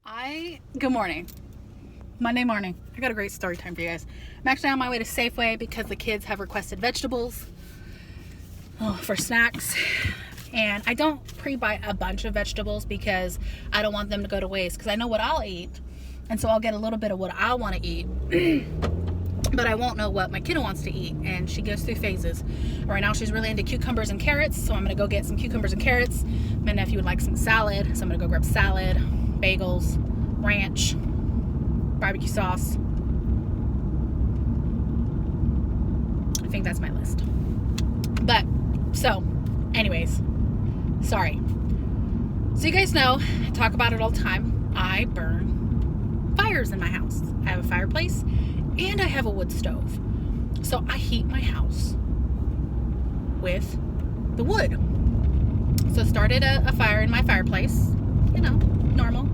Good morning. Monday morning. I got a great story time for you guys. I'm actually on my way to Safeway because the kids have requested vegetables for snacks. And I don't pre-buy a bunch of vegetables because I don't want them to go to waste because I know what I'll eat. And so I'll get a little bit of what I want to eat. But I won't know what my kiddo wants to eat. And she goes through phases. Right now she's really into cucumbers and carrots. So I'm going to go get some cucumbers and carrots. My nephew would like some salad. So I'm going to go grab salad, bagels, ranch, barbecue sauce. I think that's my list. But, so, anyways, sorry. So you guys know, I talk about it all the time. I burn fires in my house. I have a fireplace and I have a wood stove. So I heat my house with the wood. So I started a fire in my fireplace, normal.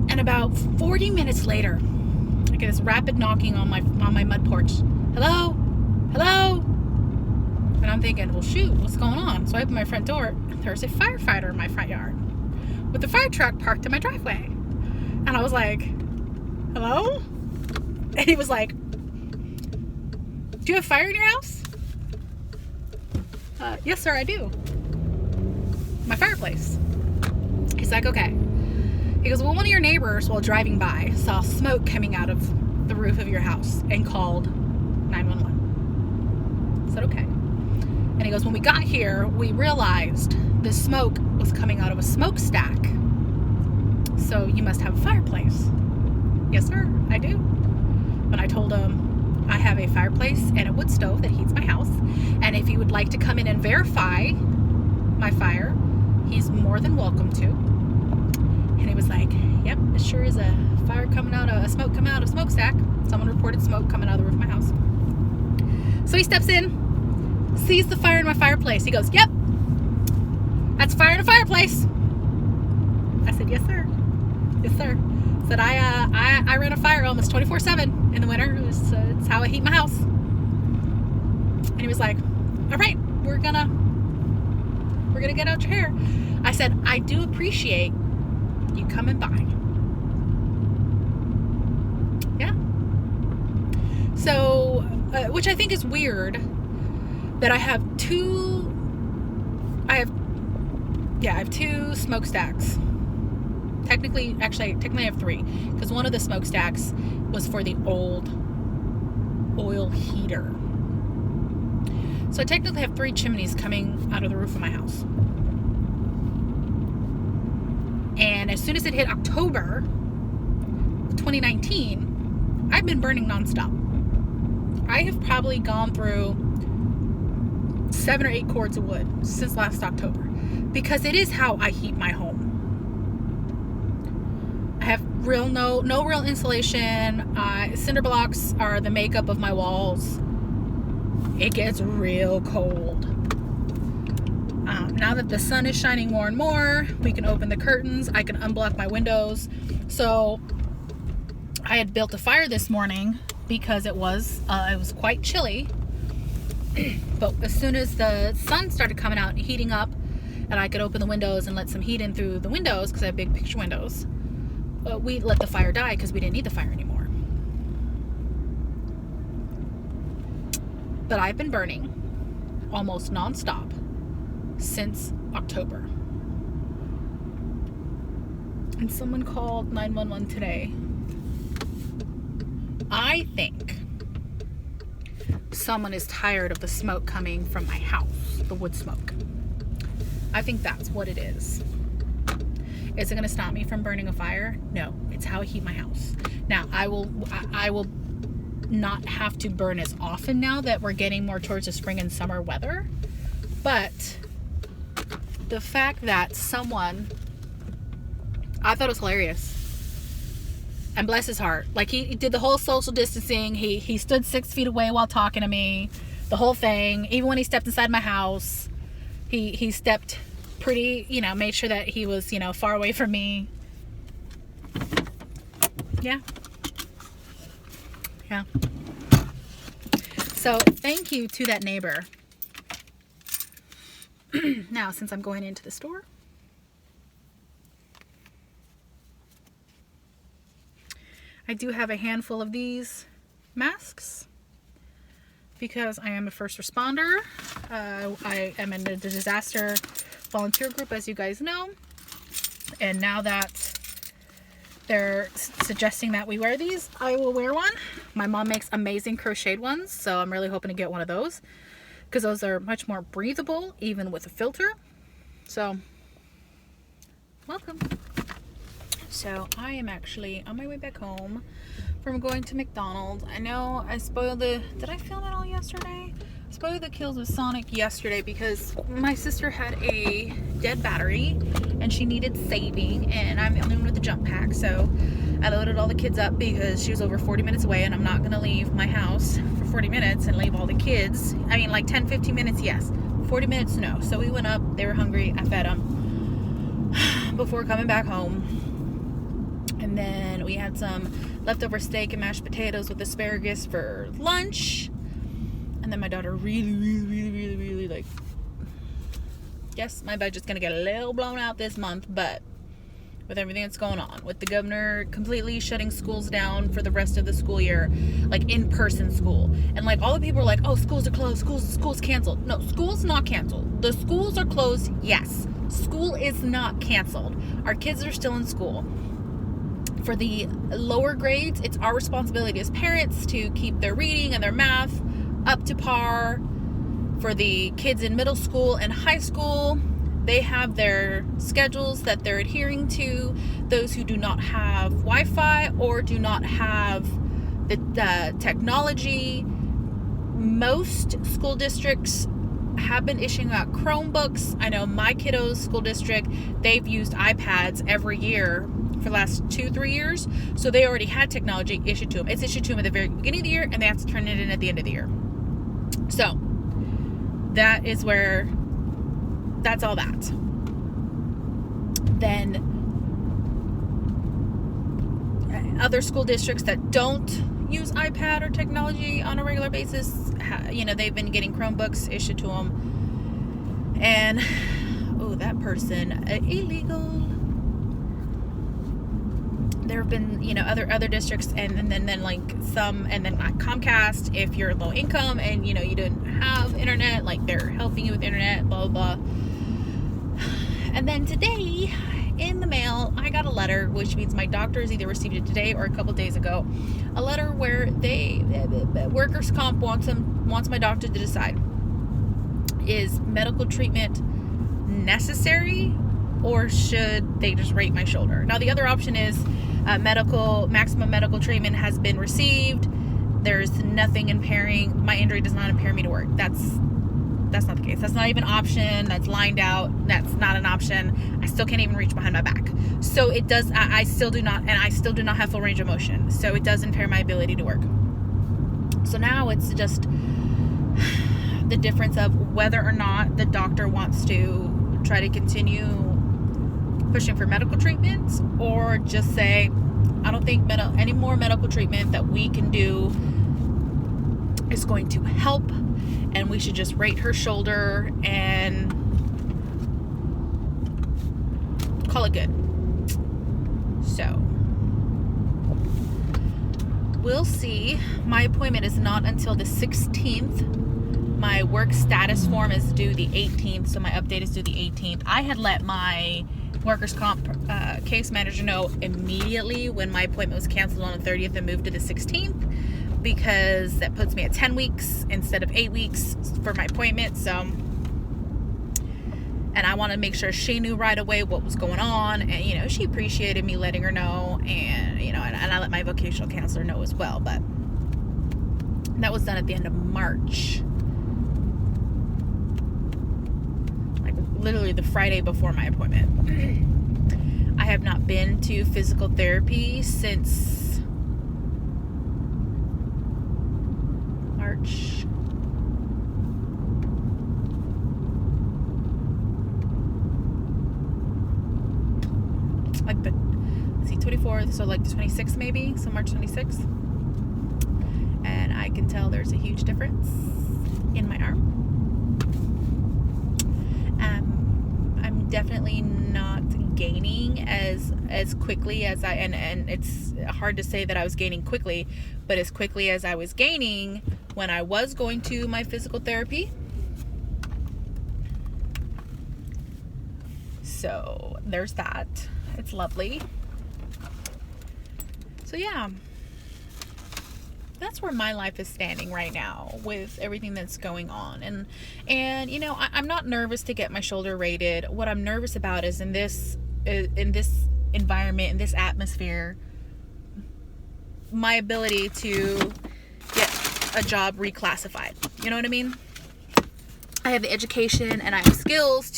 And about 40 minutes later, I get this rapid knocking on my mud porch. Hello? Hello? And I'm thinking, well, shoot, what's going on? So I open my front door, and there's a firefighter in my front yard with the fire truck parked in my driveway. And I was like, hello? And he was like, do you have fire in your house? Yes, sir, I do. My fireplace. He's like, okay. He goes, well, one of your neighbors, while driving by, saw smoke coming out of the roof of your house and called 911. I said, okay. And he goes, when we got here, we realized the smoke was coming out of a smokestack. So you must have a fireplace. Yes, sir, I do. And I told him I have a fireplace and a wood stove that heats my house. And if you would like to come in and verify my fire, he's more than welcome to. And he was like, yep, it sure is a smoke coming out of a smokestack. Someone reported smoke coming out of the roof of my house. So he steps in, sees the fire in my fireplace. He goes, yep, that's fire in a fireplace. I said, yes, sir. Yes, sir. Said, I run a fire almost 24/7 in the winter. It's how I heat my house. And he was like, all right, we're gonna get out your hair. I said, I do appreciate you coming by. Yeah. So, which I think is weird that I have two smokestacks. Technically I have three, because one of the smokestacks was for the old oil heater. So I technically have three chimneys coming out of the roof of my house. And as soon as it hit October 2019, I've been burning nonstop. I have probably gone through 7 or 8 cords of wood since last October, because it is how I heat my home. I have no real insulation. Cinder blocks are the makeup of my walls. It gets real cold. Now that the sun is shining more and more, we can open the curtains. I can unblock my windows. So I had built a fire this morning because it was quite chilly. But as soon as the sun started coming out and heating up, and I could open the windows and let some heat in through the windows because I have big picture windows, we let the fire die because we didn't need the fire anymore. But I've been burning almost nonstop since October. And someone called 911 today. I think someone is tired of the smoke coming from my house, the wood smoke. I think that's what it is. Is it going to stop me from burning a fire? No, it's how I heat my house. Now, I will not have to burn as often now that we're getting more towards the spring and summer weather. But the fact that I thought it was hilarious. And bless his heart. Like, he did the whole social distancing. He stood 6 feet away while talking to me. The whole thing. Even when he stepped inside my house, he stepped pretty, made sure that he was, far away from me. Yeah. Yeah. So thank you to that neighbor. Now, since I'm going into the store, I do have a handful of these masks because I am a first responder. I am in the disaster volunteer group, as you guys know. And now that they're suggesting that we wear these, I will wear one. My mom makes amazing crocheted ones, so I'm really hoping to get one of those because those are much more breathable, even with a filter. So, welcome. So, I am actually on my way back home from going to McDonald's. I know I spoiled did I film it all yesterday? I spoiled the kills with Sonic yesterday because my sister had a dead battery and she needed saving, and I'm the only one with the jump pack. So, I loaded all the kids up because she was over 40 minutes away, and I'm not going to leave my house for 40 minutes and leave all the kids. I mean, like 10, 15 minutes, yes. 40 minutes, no. So we went up, they were hungry, I fed them before coming back home. And then we had some leftover steak and mashed potatoes with asparagus for lunch. And then my daughter really like, yes, my budget's gonna get a little blown out this month, but with everything that's going on, with the governor completely shutting schools down for the rest of the school year, like in-person school, and like all the people are like, oh, schools are closed, schools canceled. No, school's not canceled. The schools are closed, yes. School is not canceled. Our kids are still in school. For the lower grades, it's our responsibility as parents to keep their reading and their math up to par. For the kids in middle school and high school, they have their schedules that they're adhering to. Those who do not have Wi-Fi or do not have the technology, most school districts have been issuing out Chromebooks. I know my kiddo's school district, they've used iPads every year for the last 2-3 years. So they already had technology issued to them. It's issued to them at the very beginning of the year, and they have to turn it in at the end of the year. So that is where, that's all that. Then other school districts that don't use iPad or technology on a regular basis, they've been getting Chromebooks issued to them. And, oh, that person, illegal. There have been, other districts, and then like some, and then like Comcast, if you're low income and, you didn't have internet, like they're helping you with internet, blah, blah, blah. And then today, in the mail, I got a letter, which means my doctors either received it today or a couple days ago. A letter where workers' comp wants my doctor to decide, is medical treatment necessary, or should they just rate my shoulder? Now, the other option is maximum medical treatment has been received. There's nothing impairing, my injury does not impair me to work. That's not the case. That's not even an option. That's lined out. That's not an option. I still can't even reach behind my back. So it does, I still do not have full range of motion. So it does impair my ability to work. So now it's just the difference of whether or not the doctor wants to try to continue pushing for medical treatment, or just say, I don't think any more medical treatment that we can do is going to help, and we should just rate her shoulder and call it good. So we'll see. My appointment is not until the 16th. My work status form is due the 18th, so my update is due the 18th. I had let my workers' comp case manager know immediately when my appointment was canceled on the 30th and moved to the 16th, because that puts me at 10 weeks instead of 8 weeks for my appointment. So, and I want to make sure she knew right away what was going on, and she appreciated me letting her know, and and I let my vocational counselor know as well. But that was done at the end of March, like literally the Friday before my appointment. I have not been to physical therapy since March. Like the 24th, so like the 26th maybe, so March 26th. And I can tell there's a huge difference in my arm. I'm definitely not gaining as quickly as and it's hard to say that I was gaining quickly, but as quickly as I was gaining when I was going to my physical therapy. So there's that. It's lovely. So yeah, that's where my life is standing right now with everything that's going on. And you know, I'm not nervous to get my shoulder rated. What I'm nervous about is in this environment, in this atmosphere, my ability to get a job reclassified. You know what I mean? I have the education and I have skills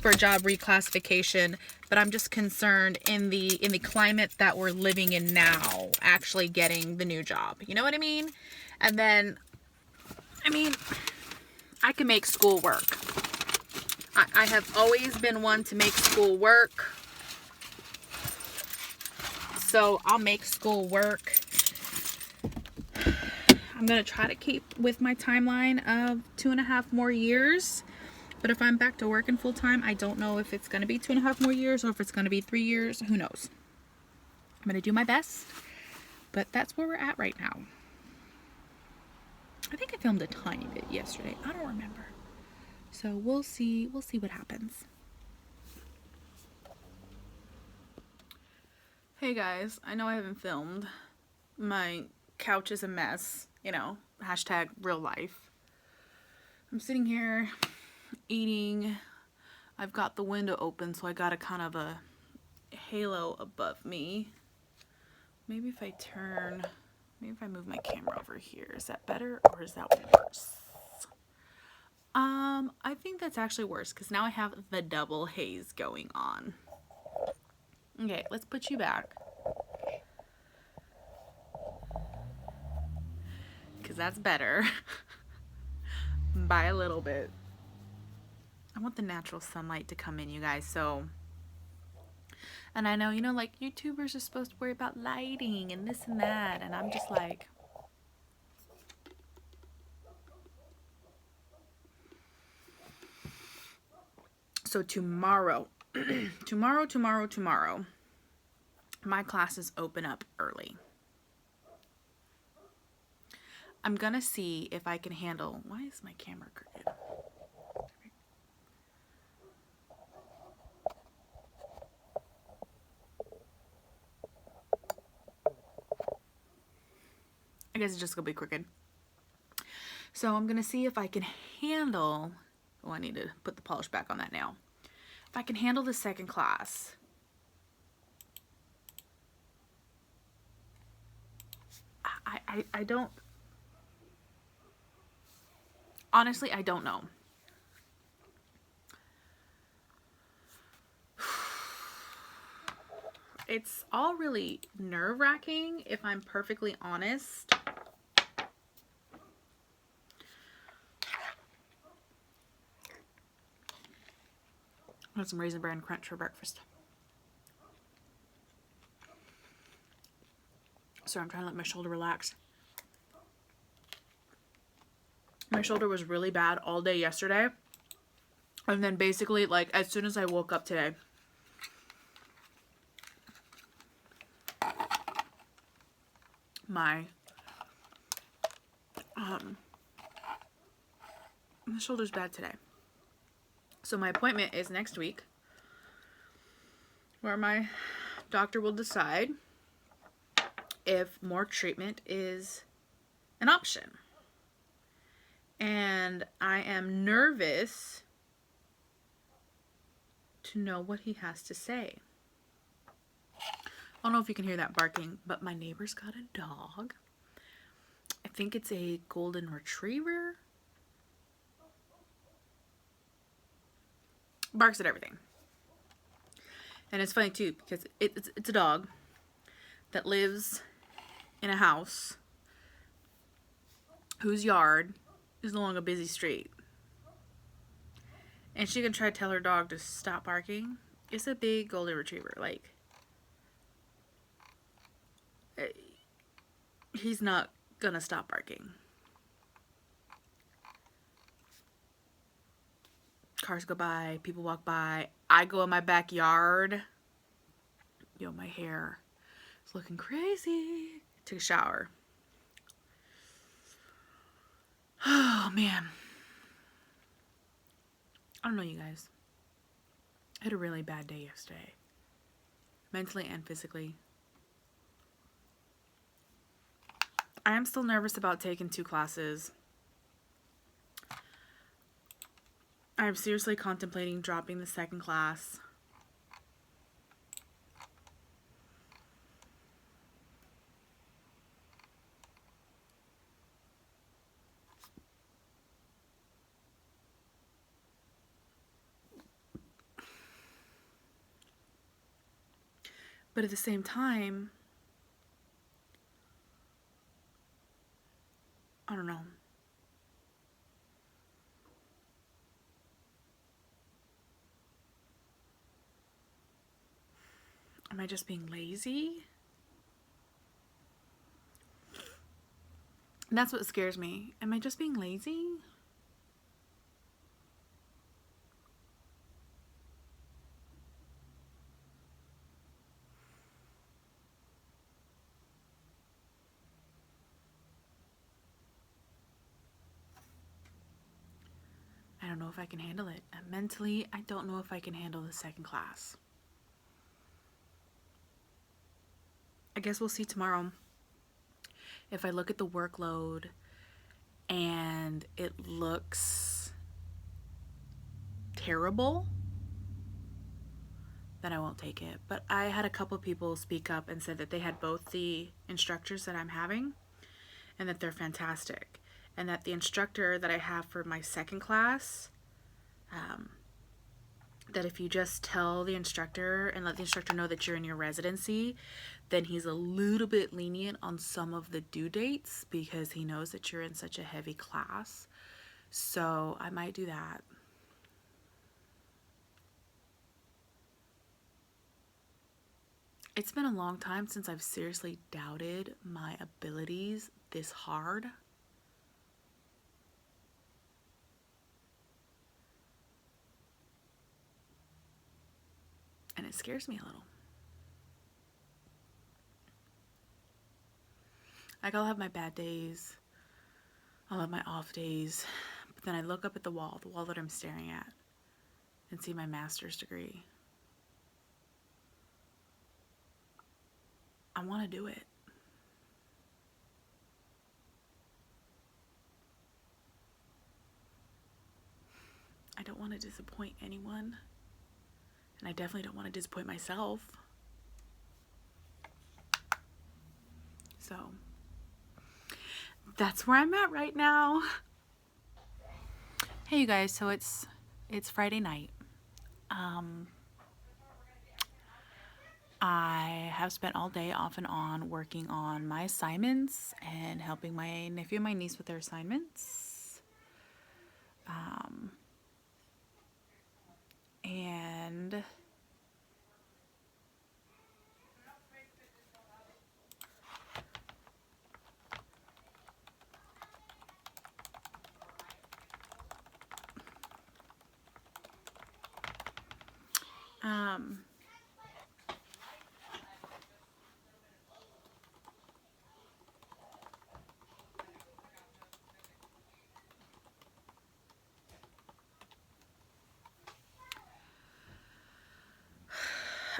for a job reclassification, but I'm just concerned in the climate that we're living in now, actually getting the new job. You know what I mean? And then, I mean, I can make school work. I have always been one to make school work. So I'll make school work. I'm going to try to keep with my timeline of 2.5 more years. But if I'm back to working full time, I don't know if it's going to be 2.5 more years or if it's going to be 3 years. Who knows? I'm going to do my best. But that's where we're at right now. I think I filmed a tiny bit yesterday. I don't remember. So we'll see. We'll see what happens. Hey guys, I know I haven't filmed. My couch is a mess. You know, hashtag real life. I'm sitting here eating. I've got the window open, so I got a kind of a halo above me. Maybe if I move my camera over here, is that better or is that worse? I think that's actually worse because now I have the double haze going on. Okay, let's put you back. Because that's better. By a little bit. I want the natural sunlight to come in, you guys, so. And I know, you know, like, YouTubers are supposed to worry about lighting and this and that, and I'm just like. So tomorrow, tomorrow, my classes open up early. I'm gonna see if I can handle. Why is my camera crooked? I guess it's just gonna be crooked. So I'm gonna see if I can handle. Oh, I need to put the polish back on that now. If I can handle the second class. I don't. Honestly, I don't know. It's all really nerve-wracking, if I'm perfectly honest. I had some Raisin Bran Crunch for breakfast. So I'm trying to let my shoulder relax. My shoulder was really bad all day yesterday. And then basically, like, as soon as I woke up today, my shoulder's bad today. So my appointment is next week, where my doctor will decide if more treatment is an option. And I am nervous to know what he has to say. I don't know if you can hear that barking, but my neighbor's got a dog. I think it's a golden retriever. Barks at everything. And it's funny too, because it's a dog that lives in a house whose yard is along a busy street. And she can try to tell her dog to stop barking. It's a big golden retriever. Like, he's not gonna stop barking. Cars go by, people walk by. I go in my backyard. Yo, my hair is looking crazy. Took a shower. Oh, man. I don't know, you guys. I had a really bad day yesterday. Mentally and physically. I am still nervous about taking 2 classes. I'm seriously contemplating dropping the second class. But at the same time, I don't know. Am I just being lazy? And that's what scares me. Am I just being lazy? I don't know if I can handle it. Mentally, I don't know if I can handle the second class. I guess we'll see tomorrow. If I look at the workload and it looks terrible, then I won't take it. But I had a couple people speak up and said that they had both the instructors that I'm having and that they're fantastic. And that the instructor that I have for my second class, that if you just tell the instructor and let the instructor know that you're in your residency, then he's a little bit lenient on some of the due dates because he knows that you're in such a heavy class. So I might do that. It's been a long time since I've seriously doubted my abilities this hard. And it scares me a little. Like, I'll have my bad days, I'll have my off days, but then I look up at the wall that I'm staring at, and see my master's degree. I want to do it. I don't want to disappoint anyone. And I definitely don't want to disappoint myself. So that's where I'm at right now. Hey you guys, so it's Friday night. I have spent all day off and on working on my assignments and helping my nephew and my niece with their assignments. And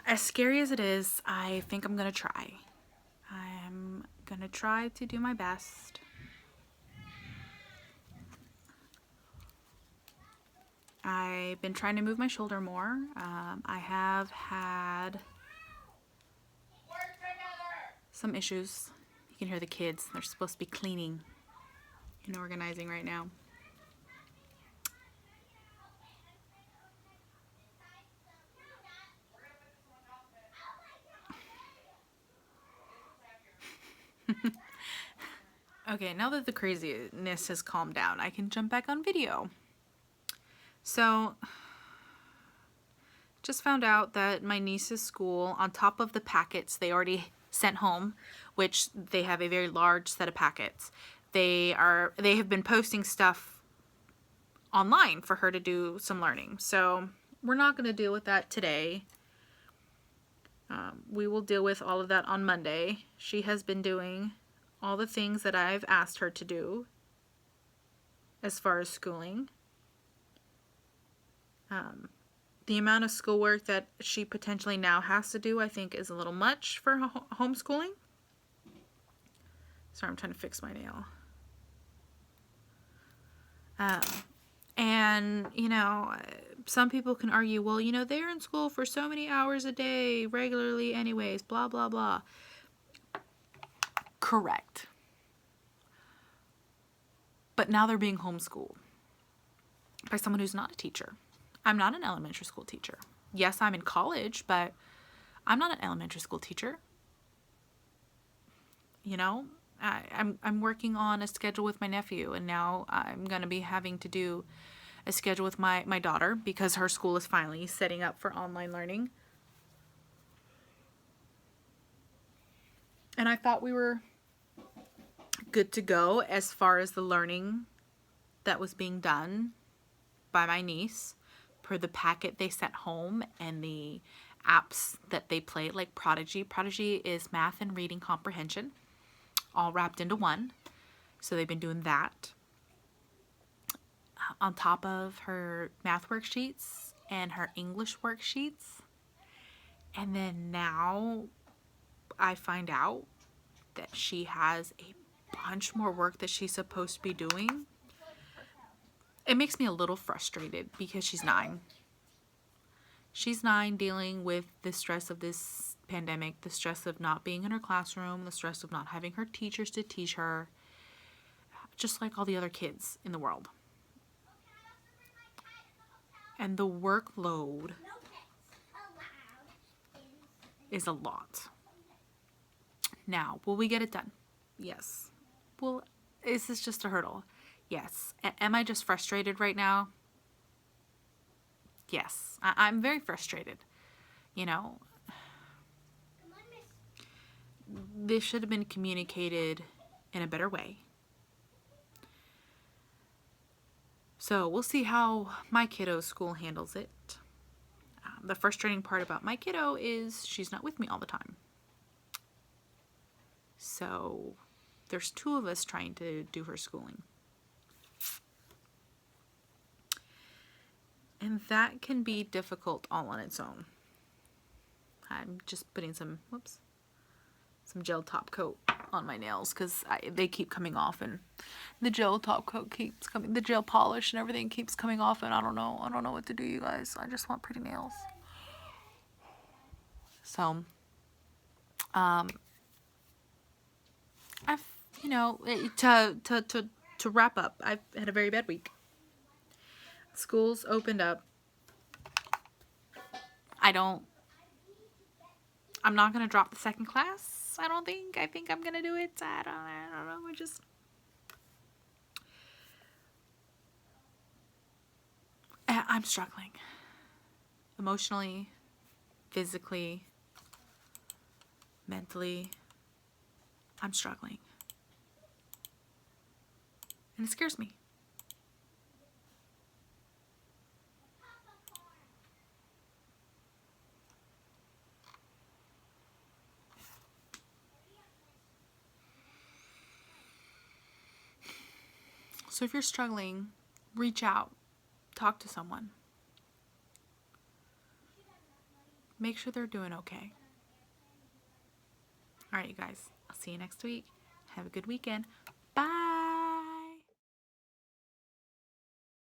as scary as it is, I think I'm gonna try. I'm gonna try to do my best. I've been trying to move my shoulder more. I have had some issues. You can hear the kids. They're supposed to be cleaning and organizing right now. Okay, now that the craziness has calmed down, I can jump back on video. So, just found out that my niece's school, on top of the packets they already sent home, which they have a very large set of packets, they have been posting stuff online for her to do some learning. So we're not going to deal with that today. We will deal with all of that on Monday. She has been doing all the things that I've asked her to do as far as schooling. The amount of schoolwork that she potentially now has to do, I think, is a little much for homeschooling. Sorry, I'm trying to fix my nail. And, you know, some people can argue, well, you know, they're in school for so many hours a day regularly anyways, blah, blah, blah. Correct. But now they're being homeschooled by someone who's not a teacher. I'm not an elementary school teacher. Yes, I'm in college, but I'm not an elementary school teacher. You know, I'm working on a schedule with my nephew, and now I'm going to be having to do a schedule with my daughter because her school is finally setting up for online learning. And I thought we were good to go as far as the learning that was being done by my niece per the packet they sent home and the apps that they play, like Prodigy. Prodigy is math and reading comprehension all wrapped into one. So they've been doing that on top of her math worksheets and her English worksheets. And then now I find out that she has a bunch more work that she's supposed to be doing. It makes me a little frustrated because she's 9. She's 9, dealing with the stress of this pandemic, the stress of not being in her classroom, the stress of not having her teachers to teach her, just like all the other kids in the world. And the workload is a lot. Now, will we get it done? Yes. Well, is this just a hurdle? Yes. Am I just frustrated right now? Yes. I'm very frustrated. You know, this should have been communicated in a better way. So we'll see how my kiddo's school handles it. The frustrating part about my kiddo is she's not with me all the time. So there's 2 of us trying to do her schooling. And that can be difficult all on its own. I'm just putting some gel top coat on my nails because they keep coming off, and the gel top coat keeps coming, the gel polish and everything keeps coming off, and I don't know what to do, you guys. I just want pretty nails. So, I've, you know, to wrap up, I've had a very bad week. School's opened up. I'm not going to drop the second class. I don't think. I think I'm going to do it. I don't know. I'm struggling. Emotionally, physically, mentally. I'm struggling. And it scares me. So if you're struggling, reach out. Talk to someone. Make sure they're doing okay. All right, you guys. I'll see you next week. Have a good weekend. Bye.